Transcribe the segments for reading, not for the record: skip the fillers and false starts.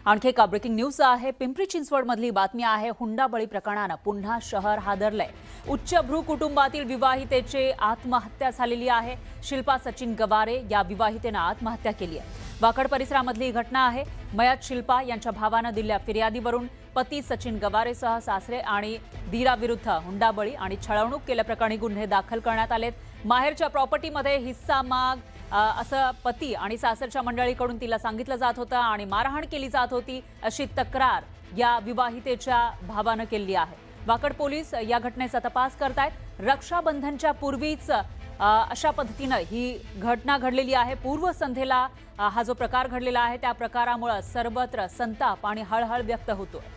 आणखी एक breaking news आहे। पिंपरी चिंचवडमधली बातमी आहे। हुंडाबळी प्रकरणानं पुन्हा शहर हादरलंय। उच्चभ्रू कुटुंबातील विवाहितेची आत्महत्या झालेली आहे। शिल्पा सचिन गवारे या विवाहितेनं आत्महत्या केली आहे। वाकड परिसरामधली घटना आहे। मयत शिल्पा यांच्या भावानं दिलेल्या फिर्यादीवरून पती सचिन गवारेसह सासरे आणि दीराविरुद्ध हुंडाबळी आणि छळवणूक केल्याप्रकरणी गुन्हे दाखल करण्यात आलेत। माहेरच्या प्रॉपर्टीमध्ये हिस्सा माग असं पती आणि सासरच्या मंडळीकडून तिला सांगितलं जात होतं आणि मारहाण केली जात होती अशी तक्रार या विवाहितेच्या भावानं केली आहे। वाकड पोलीस या घटनेचा तपास करतायत। रक्षाबंधनच्या पूर्वीच अशा पद्धतीनं ही घटना घडलेली आहे। पूर्वसंध्येला हा जो प्रकार घडलेला आहे त्या प्रकारामुळे सर्वत्र संताप आणि हळहळ व्यक्त होतोय।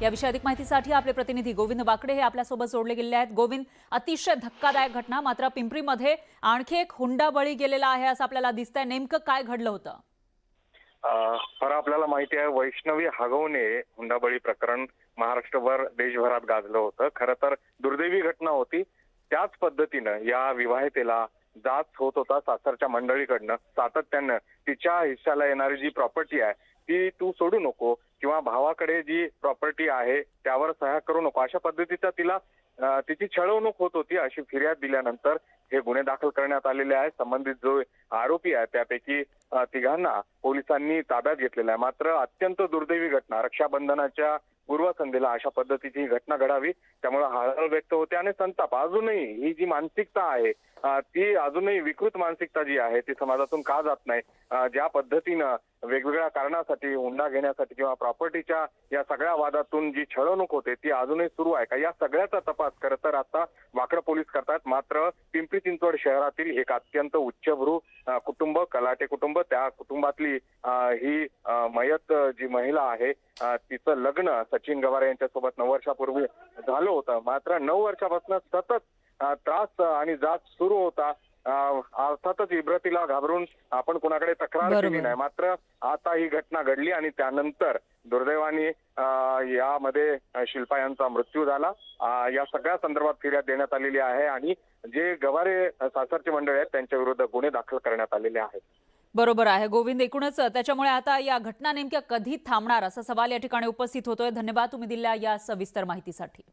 याविषयी अधिक माहितीसाठी आपले प्रतिनिधी गोविंद वाकडे हे आपल्यासोबत जोडले गेले आहेत। गोविंद, अतिशय धक्कादायक घटना, मात्र पिंपरीमध्ये आणखी एक हुंडाबळी गेलेला आहे असं आपल्याला दिसतंय। नेमकं काय घडलं होतं? खरं आपल्याला माहिती आहे, वैष्णवी हगवणे हुंडाबळी प्रकरण महाराष्ट्रभर देशभरात गाजलं होतं। खरं तर दुर्दैवी घटना होती। त्याच पद्धतीनं या विवाहितेला जाच होत होता सासरच्या मंडळीकडनं। सातत्यानं तिच्या हिस्साला येणारी जी प्रॉपर्टी आहे ती तू सोडू नको किंवा भावाकडे जी प्रॉपर्टी आहे त्यावर सह्या करू नको, अशा पद्धतीचा तिची छळवणूक होत होती अशी फिर्याद दिल्यानंतर हे गुन्हे दाखल करण्यात आलेले आहेत। संबंधित जो आरोपी आहे त्यापैकी तिघांना पोलिसांनी ताब्यात घेतलेला आहे। मात्र अत्यंत दुर्दैवी घटना, रक्षाबंधनाच्या पूर्वसंध्येला अशा पद्धतीची ही घटना घडावी त्यामुळे हळहळ व्यक्त होते आणि संताप। अजूनही ही जी मानसिकता आहे ती अजूनही विकृत मानसिकता जी आहे ती समाजातून का जात नाही? ज्या पद्धतीनं वेगवेगळ्या कारणासाठी हुंडा घेण्यासाठी किंवा प्रॉपर्टीच्या या सगळ्या वादातून जी छळवणूक होते ती अजूनही सुरू आहे का, या सगळ्याचा तपास खरं तर आता वाकड पोलीस करतात। मात्र पिंपरी चिंचवड शहरातील एक अत्यंत उच्चभ्रू कुटुंब, कलाटे कुटुंब, त्या कुटुंबातली ही मयत जी महिला आहे तिचं लग्न सचिन गवारे यांच्यासोबत 9 वर्षापूर्वी झालं होतं। मात्र 9 वर्षापासून सतत त्रास आणि जाच सुरू होता। अर्थातच इब्रतीला घाबरून आपण कुणाकडे तक्रार केली नाही। मात्र आता ही घटना घडली आणि त्यानंतर दुर्दैवाने यामध्ये शिल्पा यांचा मृत्यू झाला। या सगळ्या संदर्भात फिर्याद देण्यात आलेली आहे आणि जे गवारे सासरचे मंडळ आहेत त्यांच्या विरुद्ध गुन्हे दाखल करण्यात आलेले आहेत। बरोबर आहे गोविंद। एकूणच त्याच्यामुळे आता या घटना नेमक्या कधी थांबणार असा सवाल या ठिकाणी उपस्थित होतोय। धन्यवाद तुम्ही दिलेल्या या सविस्तर माहितीसाठी।